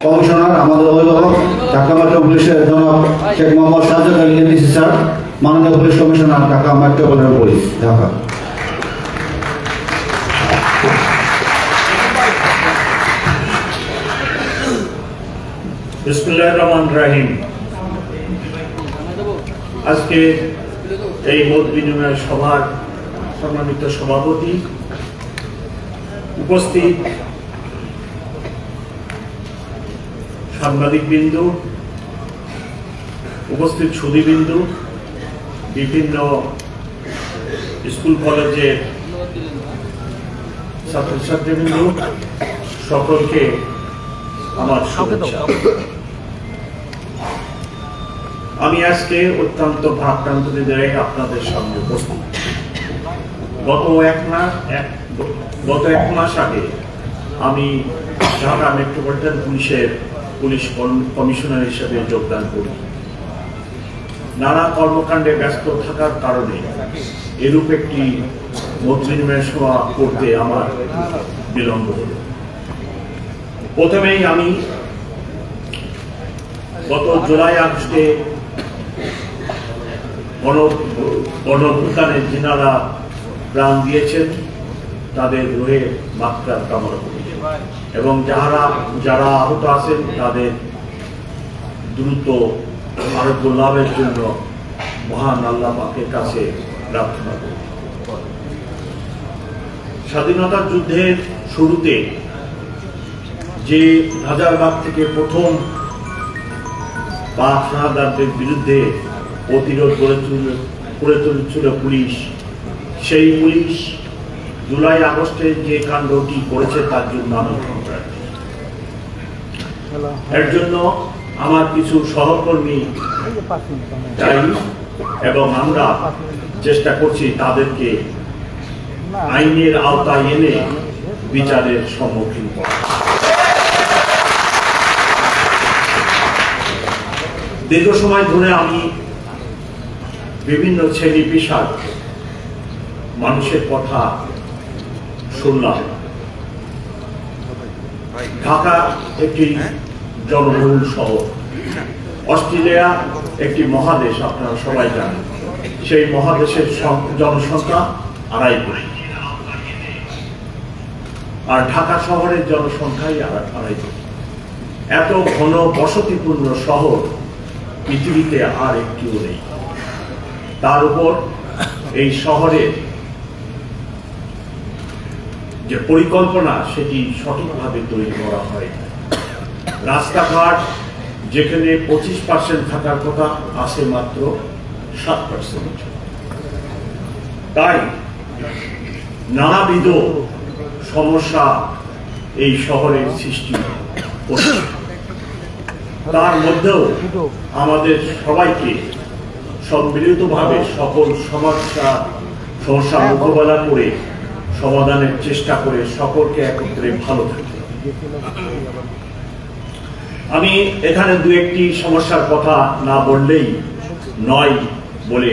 Commissioner, আমাদের অভিভাবক Dhaka metro পুলিশের জনাব শেখ মোহাম্মদ সাজ্জাদ আলী এনডিসি স্যার, মাননীয় police commissioner Dhaka metropolitan police Dhaka. বিসমিল্লাহির রহমানির রহিম। আজকে এই মত বিনিময় সভার সম্মানিত সভাপতি, উপস্থিত সাংবাদিকবৃন্দ, উপস্থিত সুধীবৃন্দু, বিভিন্ন স্কুল কলেজের ছাত্রছাত্রীবৃন্দ, সকলকে আমার শুভেচ্ছা। আমি আজকে অত্যন্ত ভারাক্রান্ত হৃদয়ে আপনাদের সামনে উপস্থিত। গত এক মাস আগে আমি ঢাকা মেট্রোপলিটন পুলিশের পুলিশ কমিশনার হিসেবে যোগদান করি। নানা কর্মকাণ্ডে ব্যস্ত থাকার কারণে এরূপ একটি মত বিনিময় সভা করতে আমার বিলম্ব হল। প্রথমেই আমি গত জুলাই আগস্টে গণঅভ্যুত্থানে যিনারা প্রাণ দিয়েছেন তাদের রুহে মাগফিরাত কামনা করি এবং যারা আহত আছেন তাদের দ্রুত আরোগ্য লাভের জন্য মহান আল্লাহ পাকের কাছে প্রার্থনা করি। স্বাধীনতা যুদ্ধের শুরুতে যে রাজারবাগ থেকে প্রথম পাক শাহাদাতদের বিরুদ্ধে প্রতিরোধ করে তুলেছিল পুলিশ, সেই পুলিশ জুলাই আগস্টে যে কাণ্ডটি করেছে তার জন্য আমি সংগ্রামী। এর জন্য আমার কিছু সহকর্মী দায়ী এবং আমরা চেষ্টা করছি তাদেরকে আইনের আওতায় এনে বিচারের সম্মুখীন করা। দীর্ঘ সময় ধরে আমি বিভিন্ন শ্রেণী পেশার মানুষের কথা শুনলাম। ঢাকা একটি জনবহুল শহর, অস্ট্রেলিয়া একটি মহাদেশ, আপনারা সবাই জানেন। সেই মহাদেশের জনসংখ্যা 2.5 কোটি, আর ঢাকা শহরের জনসংখ্যাই 2.5 কোটি। এত ঘন বসতিপূর্ণ শহর পৃথিবীতে আর একটিও নেই। তার উপর এই শহরের যে পরিকল্পনা সেটি সঠিকভাবে তৈরি করা হয়। রাস্তাঘাট যেখানে 25% থাকার কথা আছে মাত্র 7%। তাই নানাবিধ সমস্যা এই শহরের সৃষ্টি করছে। তার মধ্যেও আমাদের সবাইকে সম্মিলিতভাবে সকল সমস্যা মোকাবেলা করে সমাধানের চেষ্টা করে সকলকে একত্রে ভালো থাকতে। আমি এখানে দু একটি সমস্যার কথা না বললেই নয় বলে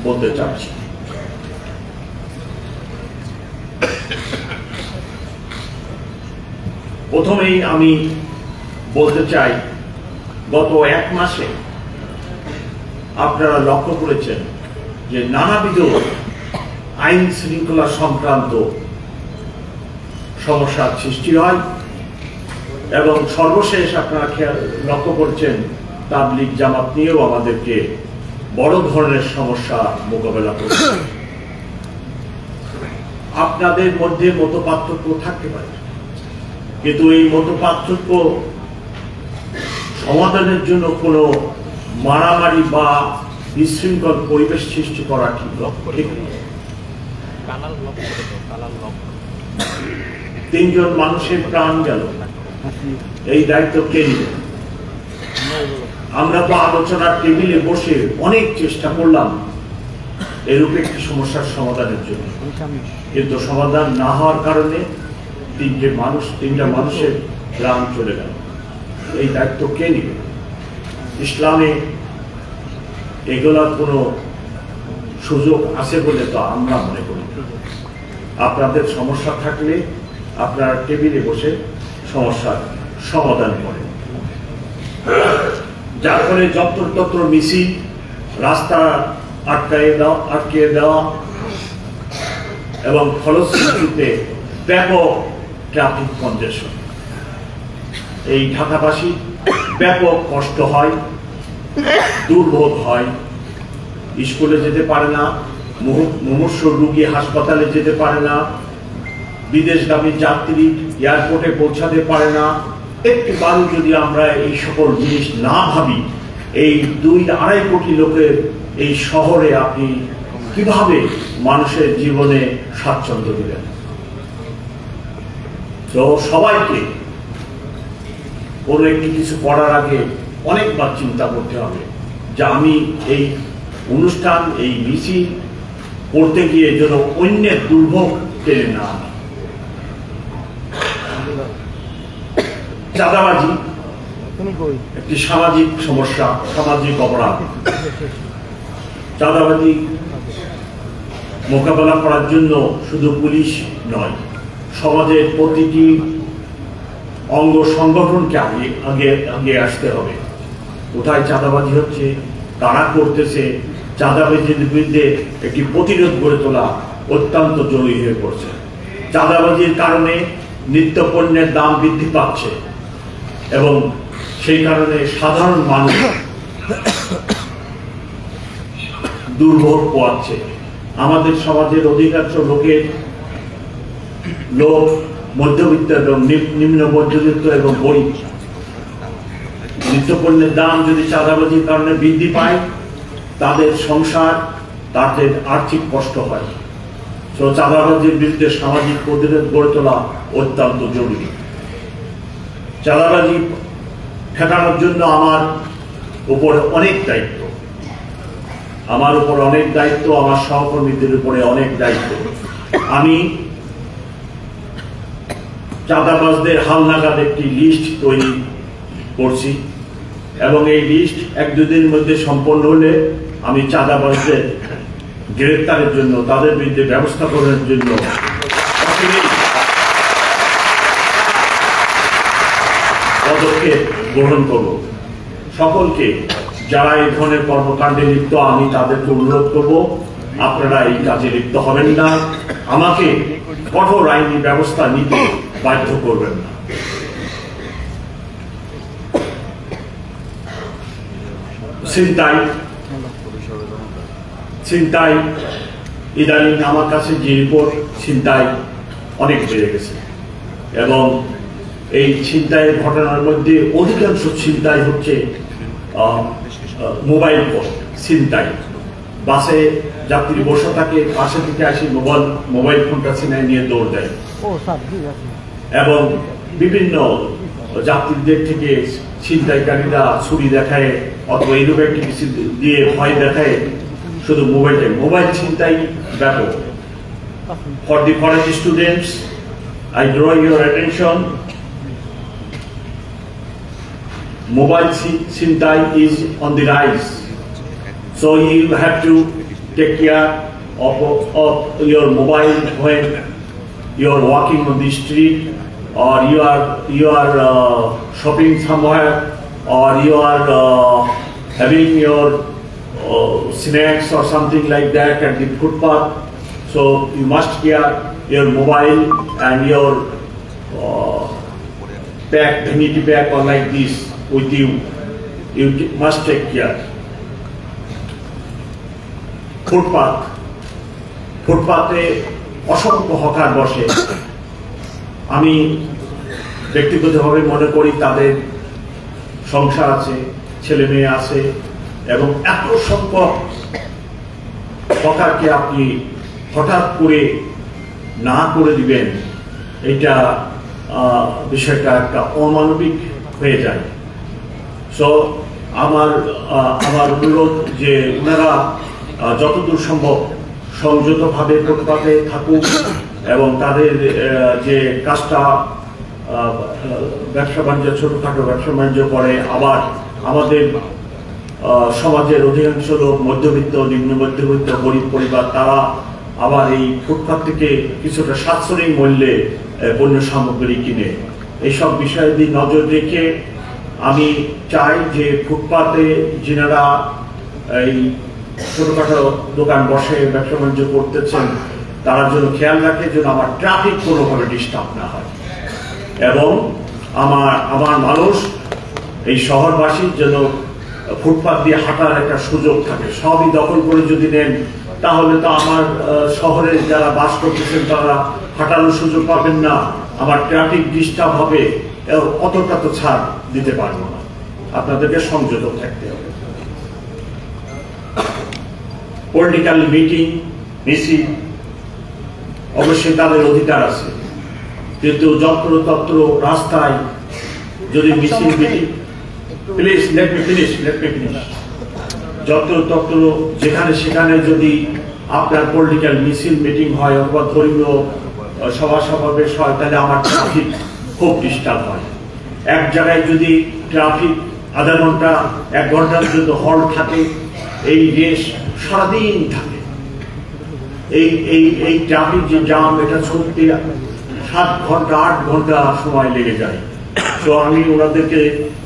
বলতে চাচ্ছি। প্রথমেই আমি বলতে চাই, গত এক মাসে আপনারা লক্ষ্য করেছেন যে নানাবিধ আইন শৃঙ্খলা সংক্রান্ত সমস্যার সৃষ্টি হয় এবং সর্বশেষ আপনারা লক্ষ্য করছেন তাবলিগ জামাত নিয়েও আমাদেরকে বড় ধরনের সমস্যা মোকাবেলা করতে। আপনাদের মধ্যে মতপার্থক্য থাকতে পারে, কিন্তু এই মতপার্থক্য সমাধানের জন্য কোনো মারামারি বা বিশৃঙ্খল পরিবেশ সৃষ্টি করা ঠিক নয়। 3 জন মানুষের প্রাণ গেল, এই দায়িত্ব কে নিল? আমরা তো আলোচনার টেবিলে বসে অনেক চেষ্টা করলাম এরূপ একটি সমস্যার সমাধানের জন্য, কিন্তু সমাধান না হওয়ার কারণে 3টা মানুষের প্রাণ চলে গেল। এই দায়িত্ব কে নিবে? ইসলামে এগুলার কোনো সুযোগ আছে বলে তো আমরা মনে করি। আপনাদের সমস্যা থাকলে আপনারা টেবিলে বসে সমস্যার সমাধান করেন, যার ফলে যত্রতত্র মিছিল, রাস্তা আটকে দেওয়া এবং ফলশ্রুতিতে ব্যাপক ট্রাফিক কনজেশন। এই ঢাকাবাসী ব্যাপক কষ্ট হয়, দুর্ভোগ হয়, স্কুলে যেতে পারে না, মুমূর্ষু রোগী হাসপাতালে যেতে পারে না, বিদেশগামী যাত্রী এয়ারপোর্টে পৌঁছাতে পারে না। একটিবারও যদি আমরা এই সকল জিনিস না ভাবি, এই 2-2.5 কোটি লোকের এই শহরে আপনি কিভাবে মানুষের জীবনে স্বাচ্ছন্দ্য দিবেন? তো সবাইকে কোনো একটি কিছু করার আগে অনেকবার চিন্তা করতে হবে যে আমি এই অনুষ্ঠান, এই মিছিল করতে গিয়ে যেন অন্যের দুর্ভোগ টেনে না আনি। চাঁদাবাজি একটি সামাজিক সমস্যা, সামাজিক অপরাধ। চাঁদাবাজি মোকাবেলা করার জন্য শুধু পুলিশ নয়, সমাজের প্রতিটি অঙ্গ সংগঠনকে আগে আসতে হবে। কোথায় চাঁদাবাজি হচ্ছে, কারা করতেছে, চাঁদাবাজির বিরুদ্ধে একটি প্রতিরোধ গড়ে তোলা অত্যন্ত জরুরি হয়ে পড়ছে। চাঁদাবাজির কারণে নিত্য পণ্যের দাম বৃদ্ধি পাচ্ছে এবং সেই কারণে সাধারণ মানুষ দুর্ভোগ পোয়াচ্ছে। আমাদের সমাজের অধিকাংশ লোক মধ্যবিত্ত এবং নিম্ন মধ্যবিত্ত এবং গরিব। নিত্যপণ্যের দাম যদি চাঁদাবাজির কারণে বৃদ্ধি পায়, তাদের সংসার, তাদের আর্থিক কষ্ট হয়। তো চাঁদাবাজির বিরুদ্ধে সামাজিক প্রতিরোধ গড়ে তোলা অত্যন্ত জরুরি। চাঁদাবাজি ঠেকানোর জন্য আমার উপরে অনেক দায়িত্ব, আমার সহকর্মীদের উপরে অনেক দায়িত্ব। আমি চাঁদাবাজদের হালনাগাদ একটি লিস্ট তৈরি করছি এবং এই লিস্ট 1-2 দিনের মধ্যে সম্পন্ন হলে আমি চাঁদাবাজদের গ্রেফতারের জন্য, তাদের বিরুদ্ধে ব্যবস্থা গ্রহণের জন্য পদক্ষেপ গ্রহণ করব। সকলকে যারা এই ধরনের কর্মকাণ্ডে লিপ্ত, আমি তাদেরকে অনুরোধ করব, আপনারা এই কাজে লিপ্ত হবেন না, আমাকে কঠোর আইনি ব্যবস্থা নিতে বাধ্য করবেন না। ছিনতাই ইদানিং আমার কাছে যে রিপোর্ট, ছিনতাই অনেক বেড়ে গেছে এবং এই ছিনতাইয়ের ঘটনার মধ্যে অধিকাংশ ছিনতাই হচ্ছে মোবাইল ফোন ছিনতাই। বাসে যাত্রী বসে থাকে, পাশে থেকে আসি মোবাইল ফোনটা ছিনাই নিয়ে দৌড় দেয় এবং বিভিন্ন যাত্রীদের থেকে ছিনতাইকারীরা ছুরি দেখায় অথবা এইরকম একটি কিছু দিয়ে ভয় দেখায়। শুধু মোবাইল ছিনতাই ব্যাপক। For the college students, I draw your attention. Mobile ছিনতাই is on the rise, so you have to take care of your mobile when you are walking on the street, or you are shopping somewhere, or you are having your snacks or something like that at the footpath. So you must carry your mobile and your vanity bag or like this with you. You must take care. ফুটপাতে অসংখ্য hawker বসে। আমি ব্যক্তিগতভাবে মনে করি তাদের সংসার আছে, ছেলে মেয়ে আছে এবং এত সংখ্যক হকারকে আপনি হঠাৎ করে না করে দিবেন, এটা বিষয়টা একটা অমানবিক হয়ে যায়। সো আমার অনুরোধ যে ওনারা যতদূর সম্ভব সংযতভাবে ফুটপাতে থাকুক এবং তাদের যে কাজটা ব্যবসা বাণিজ্য, ছোটখাটো ব্যবসা বাণিজ্য করে। আবার আমাদের সমাজের অধিকাংশ লোক মধ্যবিত্ত, নিম্ন মধ্যবিত্ত, গরিব পরিবার, তারা আবার এই ফুটপাত থেকে কিছুটা সাশ্রয়ী মূল্যে পণ্য সামগ্রী কিনে। এইসব বিষয়ে নজর রেখে আমি চাই যে ফুটপাতে যিনারা এই ছোটখাটো দোকান বসে ব্যবসা বাণিজ্য করতেছেন তারা যেন খেয়াল রাখে যেন আমার ট্রাফিক কোনোভাবে ডিস্টার্ব না হয়, এবং আমার মানুষ এই শহরবাসীর যেন ফুটপাত দিয়ে হাঁটার একটা সুযোগ থাকে। সবই দখল করে যদি নেন তাহলে তো আমার শহরে যারা বাস করতেছেন তারা হাঁটানোর সুযোগ পাবেন না, আমার ট্রাফিক ডিস্টার্ব হবে, অতটা তো ছাড় দিতে পারবো না। আপনাদেরকে সংযত থাকতে হবে। পলিটিক্যাল মিটিং মিছিল অবশ্যই তাদের অধিকার আছে, কিন্তু যত্রতত্র রাস্তায় যদি মিছিল meeting, please let me finish, যত্রতত্র যেখানে সেখানে যদি আপনার পলিটিক্যাল মিছিল মিটিং হয় অথবা ধর্মীয় সভা সমাবেশ হয় তাহলে আমার ট্রাফিক খুব ডিস্টার্ব হয়। এক জায়গায় যদি ট্রাফিক আধা ঘন্টা 1 ঘন্টার জন্য হল্ট থাকে, এই রেস সারাদিন থাকে, এই ট্রাফিক যে জাম এটা সত্যি 7 ঘন্টা 8 ঘন্টা সময় লেগে যায়। তো আমি ওনাদেরকে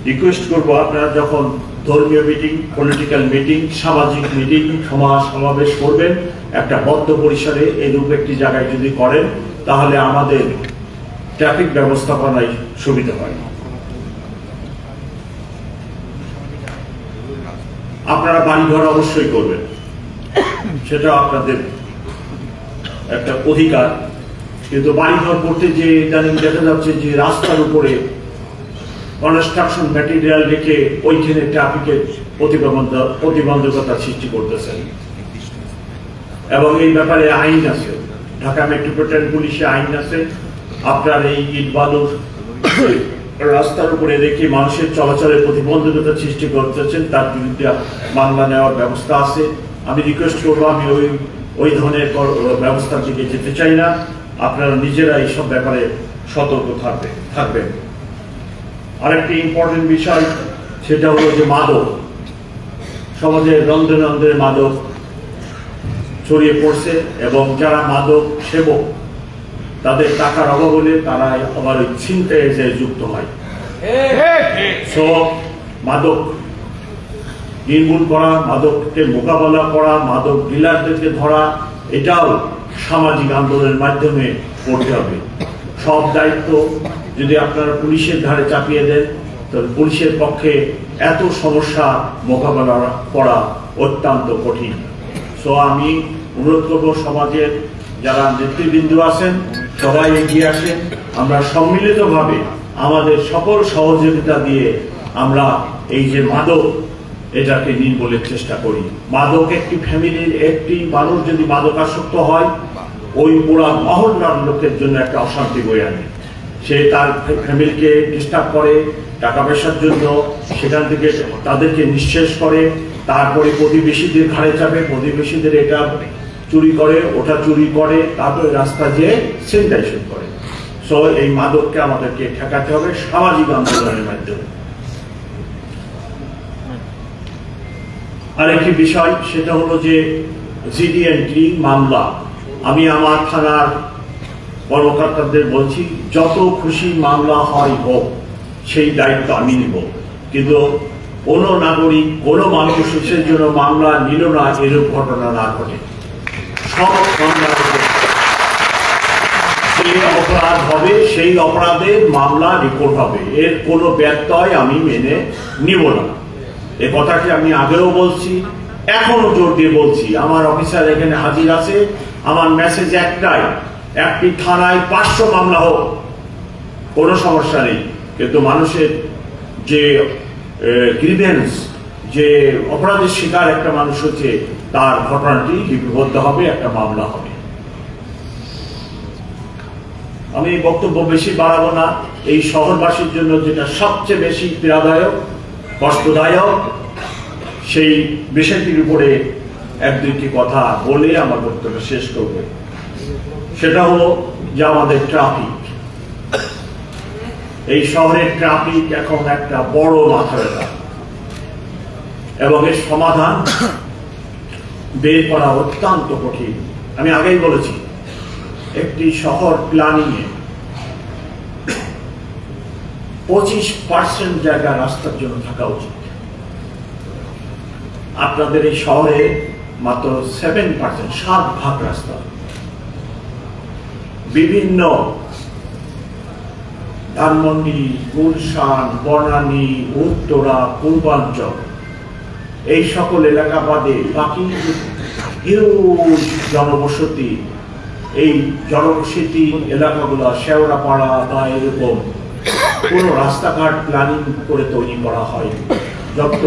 রিকোয়েস্ট করবো আপনারা যখন ধর্মীয় মিটিং, পলিটিক্যাল মিটিং, সামাজিক মিটিং, সমাজ সমাবেশ করবেন একটা বদ্ধ পরিসরে এরূপ একটি জায়গায় যদি করেন তাহলে আমাদের ট্রাফিক ব্যবস্থাপনায় সুবিধা হয়। আপনারা বাড়িঘর অবশ্যই করবেন, সেটা আপনাদের একটা অধিকার, কিন্তু বাড়িঘর করতে যে ইদানিং দেখা যাচ্ছে যে রাস্তার উপরে কনস্ট্রাকশন ম্যাটেরিয়াল রেখে ওইখানে ট্রাফিকের প্রতিবন্ধকতা সৃষ্টি করতেছেন, এবং এই ব্যাপারে আইন আছে, ঢাকা মেট্রোপলিটন পুলিশে আইন আছে। আপনার এই ইট বালুর রাস্তার উপরে রেখে মানুষের চলাচলের প্রতিবন্ধকতা সৃষ্টি করতেছেন, তার বিরুদ্ধে মামলা নেওয়ার ব্যবস্থা আছে। আমি রিকোয়েস্ট করবো, আমি ওই ধরনের ব্যবস্থার দিকে যেতে চাই না। আপনারা নিজেরা এইসব ব্যাপারে সতর্ক থাকবেন। আরেকটি ইম্পর্টেন্ট বিষয় সেটা হলো যে মাদক, সমাজের রন্ধে রন্ধে মাদক ছড়িয়ে পড়ছে, এবং যারা মাদক সেবক তাদের টাকার অভাব হলে তারা আবার ওই ছিনতাইয়ে এসে যুক্ত হয়। মাদক নির্মূল করা, মাদককে মোকাবেলা করা, মাদক ডিলারদেরকে ধরা, এটাও সামাজিক আন্দোলনের মাধ্যমে করতে হবে। সব দায়িত্ব যদি আপনারা পুলিশের ধারে চাপিয়ে দেন তাহলে পুলিশের পক্ষে এত সমস্যা মোকাবেলা করা অত্যন্ত কঠিন। আমি অনুরোধ করবো সমাজের যারা নেতৃবৃন্দ আছেন সবাই এগিয়ে আসেন, আমরা সম্মিলিতভাবে আমাদের সকল সহযোগিতা দিয়ে আমরা এই যে মাদক এটাকে নির্মূলের চেষ্টা করি। মাদক একটি ফ্যামিলির একটি মানুষ যদি মাদকাসক্ত হয় ওই পুরা মহল্লার লোকের জন্য একটা অশান্তি বয়ে আনে। সে তার ফ্যামিলিকে ডিস্টার্ব করে টাকা পয়সার জন্য, সেখান থেকে তাদেরকে নিঃশেষ করে, তারপরে প্রতিবেশীদের ঘাড়ে চাপে, প্রতিবেশীদের এটা চুরি করে ওটা চুরি করে, তারপরে রাস্তা যেয়ে সেনিটাইজেশন করে। এই মাদককে আমাদেরকে ঠেকাতে হবে সামাজিক আন্দোলনের মাধ্যমে। আরেকটি বিষয় সেটা হলো যে জিডি এন্ট্রি মামলা, আমি আমার থানার কর্মকর্তাদের বলছি যত খুশি মামলা হয় হোক সেই দায়িত্ব আমি নিব, কিন্তু কোনো নাগরিক কোনো মানুষ সে জন্য মামলা নিল না এরূপ ঘটনা না ঘটে। সব মামলার যে অপরাধ হবে সেই অপরাধের মামলা রিপোর্ট হবে, এর কোনো ব্যত্যয় আমি মেনে নিব না। এ কথাটি আমি আগেও বলছি, এখনো জোর দিয়ে বলছি। আমার অফিসার এখানে হাজির আছে, আমার মেসেজ একটাই, একটি থানায় 500 মামলা হোক কোনো সমস্যা নেই, কিন্তু মানুষের যে গ্রিভেন্স, যে অপরাধের শিকার একটা মানুষ হচ্ছে তার ঘটনাটি লিপিবদ্ধ হবে, একটা মামলা হবে। আমি বক্তব্য বেশি বাড়াবো না। এই শহরবাসীর জন্য যেটা সবচেয়ে বেশি পীড়াদায়ক কষ্টদায়ক সেই বিষয়টির উপরে 1-2টি কথা বলে আমার বক্তব্য শেষ করব। সেটা হলো যে আমাদের ট্রাফিক, এই শহরের ট্রাফিক এখন একটা বড় মাথা ব্যথা, এবং এর সমাধান বের করা অত্যন্ত কঠিন। আমি আগেই বলেছি একটি শহর প্ল্যানিং এ 25% জায়গা রাস্তার জন্য থাকা উচিত। আপনাদের এই শহরে মাত্র 7%, 7% রাস্তা। বিভিন্ন ধানমন্ডি, গুলশান, বনানী, উত্তরা, পূর্বাঞ্চল এই সকল এলাকা বাদে বাকি হিউজ জনবসতি, এই জনবসতি এলাকাগুলো শেওড়াপাড়া বা এরকম কোনো রাস্তাঘাট প্ল্যানিং করে তৈরি করা হয়। যত্র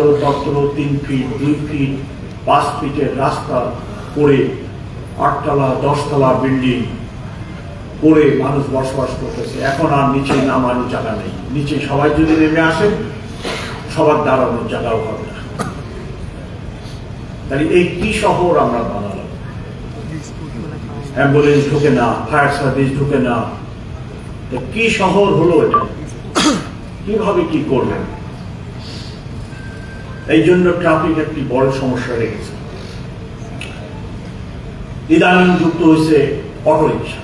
3 ফিট, 2 ফিট, 5 ফিটের রাস্তা করে 8 তলা 10 তলা বিল্ডিং করে মানুষ বসবাস করতেছে। এখন আর নিচে নামানোর জায়গা নেই। নিচে সবাই যদি নেমে আসেন, সবার দাঁড়ানোর জায়গাও হবে না। তাহলে এই কি শহর আমরা বানালাম? অ্যাম্বুলেন্স ঢুকে না, ফায়ার সার্ভিস ঢুকে না, কি শহর হলো এটা? কিভাবে কি করবেন? এই জন্য ট্রাফিক একটি বড় সমস্যা রেখেছে। ইদানিং যুক্ত হয়েছে অটো রিক্সা।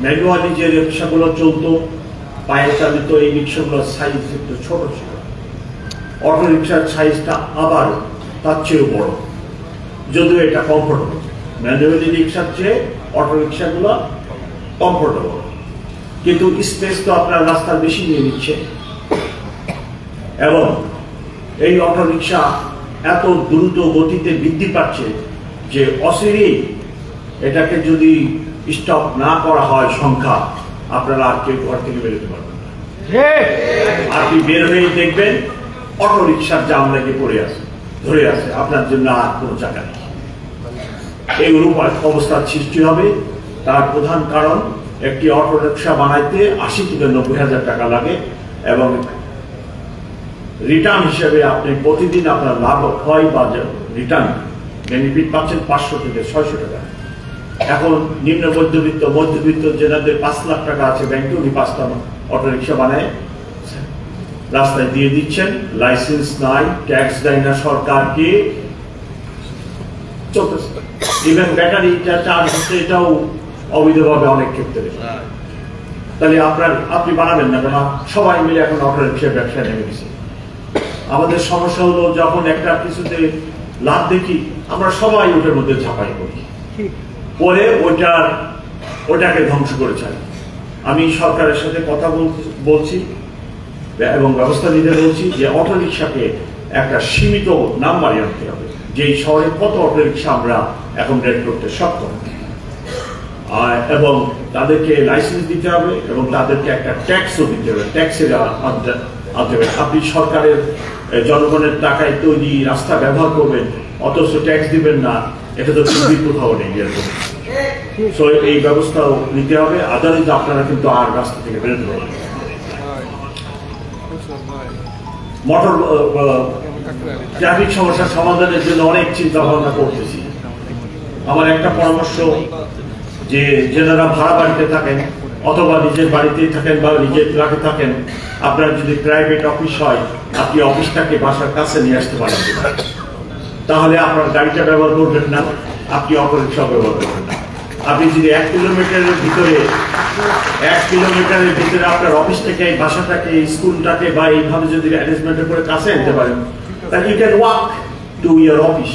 ম্যানুয়ালি যে রিক্সাগুলো চলতো, পায়ে চালিত, এই রিক্সাগুলোর সাইজ একটু ছোট ছিল। অটো রিক্সার সাইজটা আবার তার চেয়েও বড়, যদিও এটা কমফোর্টেবল। ম্যানুয়ালি রিক্সার চেয়ে অটো রিক্সাগুলো কমফোর্টেবল, কিন্তু স্পেস তো আপনার রাস্তা বেশি নিয়ে নিচ্ছে। এবং এই অটো রিক্সা এত দ্রুত গতিতে বৃদ্ধি পাচ্ছে যে অচিরেই এটাকে যদি স্টপ না করা হয় সংখ্যা, আপনারা আর কেউ ঘর থেকে বেরোতে পারবেন না। আপনি বের হয়ে দেখবেন অটো রিক্সার জাম লেগে পড়ে আছে, ধরে আছে, আপনার জন্য আর কোনো জায়গা নেই। এইরূপ অবস্থার সৃষ্টি হবে। তার প্রধান কারণ, একটি অটো রিক্সা বানাইতে 80 থেকে 90 হাজার টাকা লাগে এবং রিটার্ন হিসেবে আপনি প্রতিদিন আপনার লাভ হয় বা রিটার্ন বেনিফিট পাচ্ছেন 500 থেকে 600 টাকা। এখন নিম্ন মধ্যবিত্ত যেনাদের 5 লাখ টাকা আছে ব্যাংকে, উনি 5টা অটো রিক্সা বানায় রাস্তায় দিয়ে দিচ্ছেন। লাইসেন্স নাই, ট্যাক্স দেয় না সরকারকে, চলতেছে। ইভেন ব্যাটারিটা চার্জ হচ্ছে, এটাও অবৈধভাবে অনেক ক্ষেত্রে। তাহলে আপনি বানাবেন না কেন? সবাই মিলে এখন অটো রিক্সার ব্যবসায় নেমে গেছে। আমাদের সমস্যা হলো, যখন একটা কিছুতে লাভ দেখি, আমরা সবাই ওটার মধ্যে ঝাঁপাই করি, পরে ওটাকে ধ্বংস করে চাই। আমি সরকারের সাথে কথা বলছি এবং ব্যবস্থা নিতে বলছি যে অটো রিক্সাকে একটা সীমিত নাম্বারে আনতে হবে, যে এই শহরে কত অটো রিক্সা আমরা এখন রেড করতে সক্ষম, এবং তাদেরকে লাইসেন্স দিতে হবে এবং তাদেরকে একটা ট্যাক্সও দিতে হবে। ট্যাক্সের আনতে হবে। আপনি সরকারের জনগণের টাকায় তৈরি রাস্তা ব্যবহার করবেন, অথচ ট্যাক্স দিবেন না, এটা তো খুবই কোথাও নেই। এই ব্যবস্থাও নিতে হবে, আদারওয়াইজ আপনারা কিন্তু আর রাস্তা থেকে বেরোতে পারবেন। মোটর ট্রাফিক সমস্যার সমাধানের জন্য অনেক চিন্তা ভাবনা করতেছি। আমার একটা পরামর্শ, যে যারা ভাড়া বাড়িতে থাকেন অথবা নিজের বাড়িতেই থাকেন বা নিজের ফ্ল্যাটে থাকেন, আপনার যদি প্রাইভেট অফিস হয়, আপনি অফিসটাকে বাসার কাছে নিয়ে আসতে পারেন। তাহলে আপনার গাড়িটা ব্যবহার করবেন না, আপনি অটো রিক্সা ব্যবহার করবেন না। আপনি যদি 1 কিলোমিটারের ভিতরে আপনার অফিস থেকে বাসাটাকে, স্কুলটাকে বা এইভাবে যদি অ্যারেঞ্জমেন্ট করে কাছে আনতে পারেন, তাহলে you can walk to your office.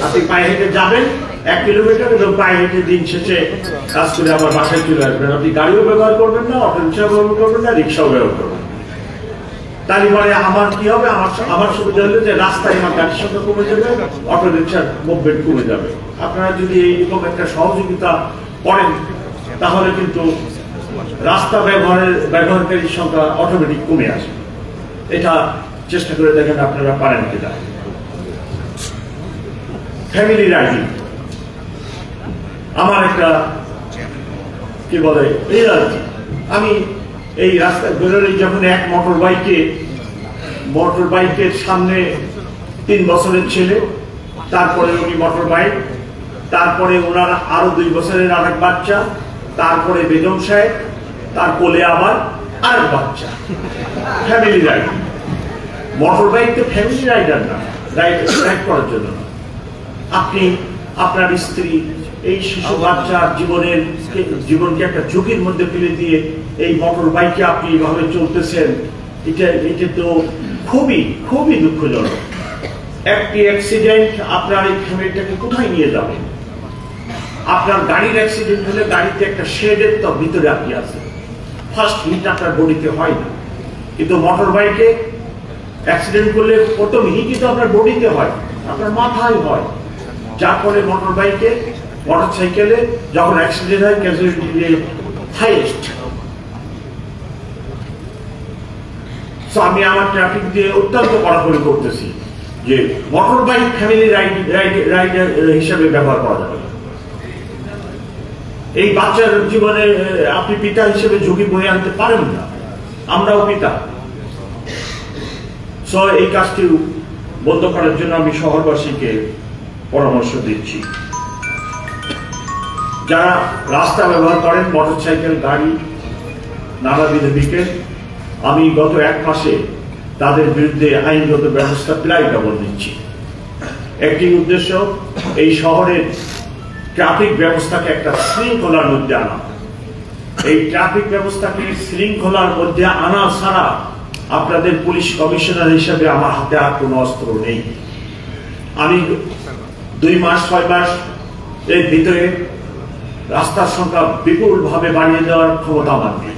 আপনি পায়ে হেঁটে যাবেন 1 কিলোমিটার এবং পায়ে হেঁটে দিন শেষে কাজ করে আবার বাসায় চলে আসবেন। আপনি গাড়িও ব্যবহার করবেন না, অটো রিক্সা ব্যবহার করবেন না, রিক্সাও ব্যবহার করবেন। তাহলে পরে আমার কি হবে? আমার সুবিধা হলো যে রাস্তায় আমার গাড়ির সংখ্যা কমে যাবে, অটো রিক্সার মুভমেন্ট কমে যাবে। আপনারা যদি এইরকম একটা সহযোগিতা করেন, তাহলে কিন্তু রাস্তা ব্যবহারকারীর সংখ্যা অটোমেটিক কমে আসে। এটা চেষ্টা করে দেখেন আপনারা পারেন কিনা। ফ্যামিলি রাইডিং আমার একটা কি বলে, আমি এই রাস্তায় বেরোলেই যখন এক মোটর বাইকের সামনে 3 বছরের ছেলে, তারপরে উনি মোটর বাইক, তারপরে ওনার আরো 2 বছরের আরেক বাচ্চা, তারপরে বেগম সাহেব, তার কোলে আবার আরেক বাচ্চা। Family riding. মোটর বাইক তো ফ্যামিলি রাইডার না, রাইড করার জন্য না। আপনি আপনার স্ত্রী এই শিশু বাচ্চার জীবনকে একটা ঝুঁকির মধ্যে ফেলে দিয়ে এই মোটর বাইকে আপনি এইভাবে চলতেছেন, এটা তো খুবই খুবই দুঃখজনক। একটি অ্যাক্সিডেন্ট আপনার এই ফ্যামিলিটাকে কোথায় নিয়ে যাবে? আপনার গাড়ির অ্যাক্সিডেন্ট হলে গাড়িতে একটা শেডের তো ভিতরে আপনি আছেন, ফার্স্ট হিট আপনার বডিতে হয় না, কিন্তু মোটর বাইকে অ্যাক্সিডেন্ট করলে প্রথম হিটই তো আপনার বডিতে হয়, আপনার মাথায় হয়। যার ফলে মোটর সাইকেলে যখন অ্যাক্সিডেন্ট হয় ক্যাজুয়ালিটি হাইয়েস্ট। আমি আমার ট্রাফিক দিয়ে অত্যন্ত কড়াকড়ি করতেছি যে মোটর বাইক ফ্যামিলি রাইডার হিসাবে ব্যবহার করা যাবে। এই বাচ্চার জীবনে আপনি পিতা হিসেবে ঝুঁকি বয়ে আনতে পারেন না, আমরাও পিতা। এই কাজটি বন্ধ করার জন্য আমি শহরবাসীকে পরামর্শ দিচ্ছি, যারা রাস্তা ব্যবহার করেন মোটরসাইকেল, গাড়ি, নানাবিধ দিকে, আমি গত 1 মাসে তাদের বিরুদ্ধে আইনগত ব্যবস্থা প্রায় কেবল নিচ্ছি। একটি উদ্দেশ্য, এই শহরের ট্রাফিক ব্যবস্থাকে একটা শৃঙ্খলার মধ্যে আনা। এই ট্রাফিক ব্যবস্থাকে শৃঙ্খলার মধ্যে আনা ছাড়া আপনাদের পুলিশ কমিশনার হিসেবে আমার হাতে আর কোনো অস্ত্র নেই। আমি 2 মাস 6 মাস এর ভিতরে রাস্তার সংখ্যা বিপুলভাবে বাড়িয়ে দেওয়ার ক্ষমতা আমার নেই,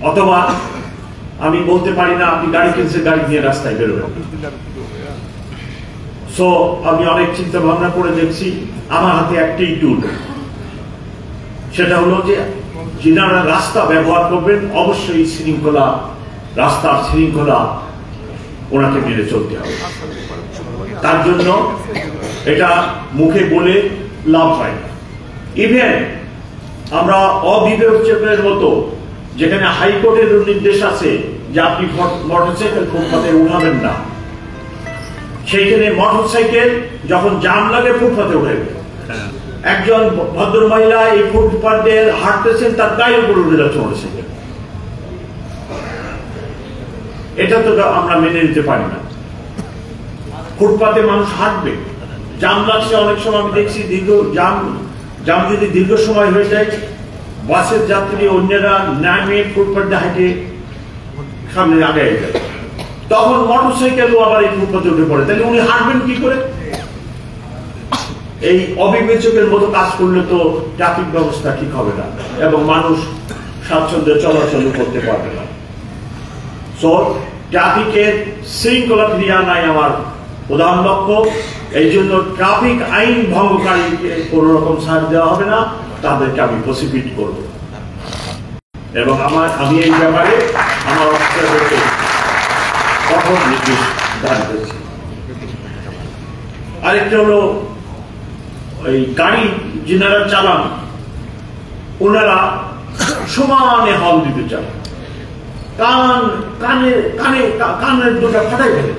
অথবা আমি বলতে পারি না আপনি গাড়ি কিনছে, গাড়ি নিয়ে রাস্তায় বেরোবেন। আমি অনেক চিন্তা ভাবনা করে দেখছি, আমার হাতে একটাই টুল, সেটা হলো যে যিনারা রাস্তা ব্যবহার করবেন অবশ্যই রাস্তার শৃঙ্খলা ওনাকে মেনে চলতে হবে। তার জন্য এটা মুখে বলে লাভ হয় না। ইভেন আমরা অবিবেচকের মতো, যেখানে হাইকোর্টের নির্দেশ আছে যে আপনি মোটরসাইকেল ফুটপাতে উঠাবেন না, সেইখানে মোটরসাইকেল যখন জাম লাগে ফুটপাতে উঠে, একজন ভদ্র মহিলা এই ফুটপাতে হাঁটতেছেন, তার গায়ের উপর উঠে যাচ্ছে মোটরসাইকেল। এটা তো আমরা মেনে নিতে পারি না। ফুটপাতে মানুষ হাঁটবে, জাম লাগছে, অনেক সময় আমি দেখছি জাম যদি দীর্ঘ সময় হয়ে যায়, বাসের যাত্রী অন্যরা নামে ফুটপাতে হাঁটে সামনে আগে যায়, তখন মোটরসাইকেলও আবার এই ফুটপাতে উঠে পড়ে, তাহলে উনি হাঁটবেন কি করে? এই অবিবেচকের মতো কাজ করলে তো ট্রাফিক ব্যবস্থা ঠিক হবে না এবং মানুষ স্বাচ্ছন্দ্যে চলাচল করতে পারবে না। ট্রাফিকের শৃঙ্খলা ফিরিয়ে আনাই আমার প্রধান লক্ষ্য। এই জন্য ট্রাফিক আইন ভঙ্গকারীকে কোন রকম ছাড় দেওয়া হবে না, তাদেরকে আমি প্রসিকিউট করব এবং আমি এই ব্যাপারে আমার অফিসারদেরকে কঠোর নির্দেশ দান করেছি। আরেকটা হলো, এই গাড়ি যিনারা চালান ওনারা সমানে হর্ন দিতে চান, কানের দুটা ফাটাই ফেলে।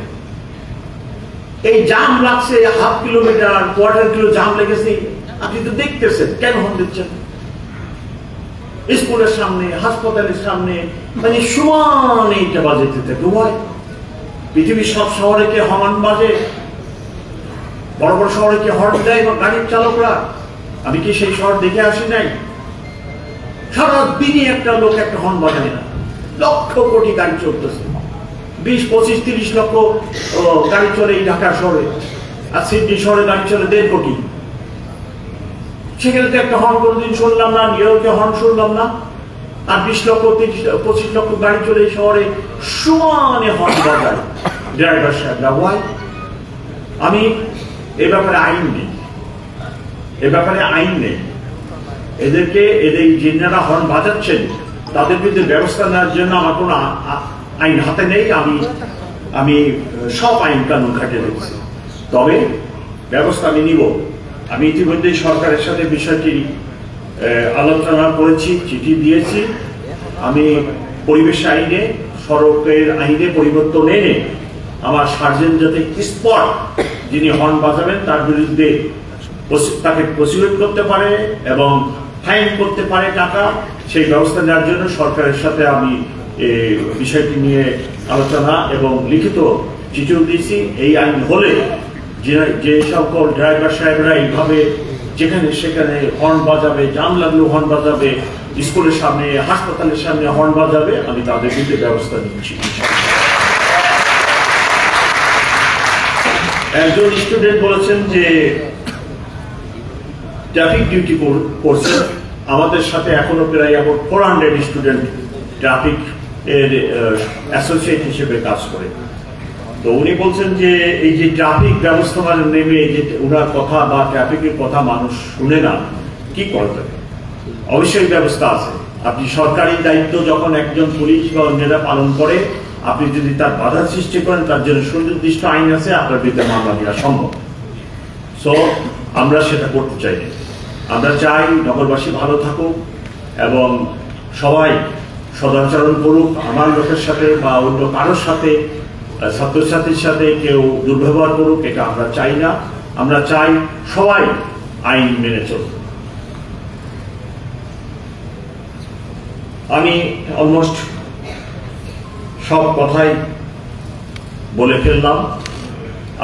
এই জাম লাগছে, হাফ কিলোমিটার, কোয়ার্টার কিলো জাম লেগেছে, আপনি তো দেখতেছেন, কেন হর্ন দিচ্ছেন? স্কুলের সামনে, হাসপাতালের সামনে, মানে সমানে এটা বাজেতে থাকে। পৃথিবীর সব শহরে কে হর্ন বাজে? বড় বড় শহরে কি হর্ন দেয় গাড়ির চালকরা? আমি কি সেই শহর দেখে আসি নাই? সারাদিনই একটা লোক একটা হর্ন বাজায় না। লক্ষ কোটি গাড়ি চলতেছে, 20, 25, 30 লক্ষ গাড়ি চলে এই ঢাকা শহরে, আর সিডনি শহরে গাড়ি চলে 1.5 কোটি। সেখানে তো একটা হর্ন কোনোদিন শুনলাম না, নিউ ইয়র্কে হর্ন শুনলাম না। আর 20 লক্ষ 25 লক্ষ গাড়ি চলে এই শহরে, সমানে হর্ন বাজায় ড্রাইভার সাহেবরা। ওয়াই? আমি এ ব্যাপারে আইন নেই, এদেরকে যিনারা হর্ন বাজাচ্ছেন তাদের বিরুদ্ধে ব্যবস্থা নেওয়ার জন্য আমার কোনো আইন হাতে নেই। আমি সব আইন কানুন খাটিয়ে দেখছি, তবে ব্যবস্থা আমি নিব। আমি ইতিমধ্যেই সরকারের সাথে বিষয়টি আলোচনা করেছি, চিঠি দিয়েছি। আমি পরিবেশ আইনে, সড়কের আইনে পরিবর্তন এনে আমার সার্জেন্ট যাতে স্পট যিনি হর্ন বাজাবেন তার বিরুদ্ধে তাকে প্রসিকিউট করতে পারে এবং ফাইন করতে পারে টাকা, সেই ব্যবস্থা নেওয়ার জন্য সরকারের সাথে আমি বিষয়টি নিয়ে আলোচনা এবং লিখিত চিঠিও দিয়েছি। এই আইন হলে যে সকল ড্রাইভার সাহেবরা এইভাবে যেখানে সেখানে হর্ন বাজাবে, জাম লাগলেও হর্ন বাজাবে, স্কুলের সামনে হাসপাতালের সামনে হর্ন বাজাবে, আমি তাদের বিরুদ্ধে ব্যবস্থা নিচ্ছি। একজন স্টুডেন্ট বলেছেন যে ট্রাফিক ডিউটি করছেন, আমাদের সাথে এখনো প্রায় 400 স্টুডেন্ট ট্রাফিক এর অ্যাসোসিয়েট হিসেবে কাজ করে। তো উনি বলছেন যে এই যে ট্রাফিক ব্যবস্থাপনা নেমে যে ওনার কথা বা ট্রাফিকের কথা মানুষ শুনে না, কি করতে? অবশ্যই ব্যবস্থা আছে। আপনি সরকারি দায়িত্ব যখন একজন পুলিশ বা অন্যরা পালন করে, আপনি যদি তার বাধা সৃষ্টি করেন, তার জন্য সুনির্দিষ্ট আইন আছে, আপনার বিরুদ্ধে মামলা দেওয়া সম্ভব। সো আমরা সেটা করতে চাই না। আমরা চাই নগরবাসী ভালো থাকুক এবং সবাই সদাচরণ করুক। আমার লোকের সাথে বা অন্য কারোর সাথে, ছাত্রছাত্রীর সাথে কেউ দুর্ব্যবহার করুক, এটা আমরা চাই না। আমরা চাই সবাই আইন মেনে চলুক। আমি অলমোস্ট সব কথাই বলে ফেললাম।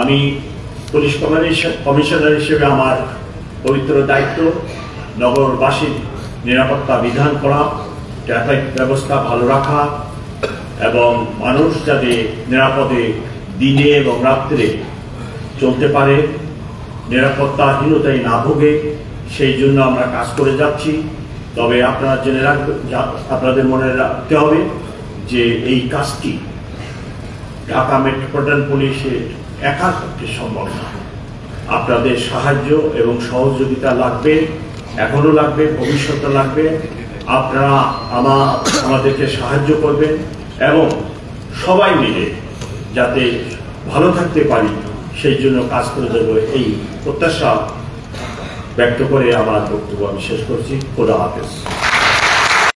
আমি পুলিশ কমিশনার হিসেবে আমার পবিত্র দায়িত্ব নগরবাসীর নিরাপত্তা বিধান করা, ট্রাফিক ব্যবস্থা ভালো রাখা এবং মানুষ যাতে নিরাপদে দিনে এবং রাত্রে চলতে পারে, নিরাপত্তাহীনতায় না ভোগে, সেই জন্য আমরা কাজ করে যাচ্ছি। তবে আপনারা জেনে রাখবেন, আপনাদের মনে রাখতে হবে যে এই কাজটি ঢাকা মেট্রোপলিটন পুলিশের একার পক্ষে সম্ভব না। আপনাদের সাহায্য এবং সহযোগিতা লাগবে, এখনো লাগবে, ভবিষ্যতে লাগবে। আপনারা আমাদেরকে সাহায্য করবেন এবং সবাই মিলে যাতে ভালো থাকতে পারি সেই জন্য কাজ করে দেব, এই প্রত্যাশা ব্যক্ত করে আমার বক্তব্য আমি শেষ করছি। খোদা হাফেজ।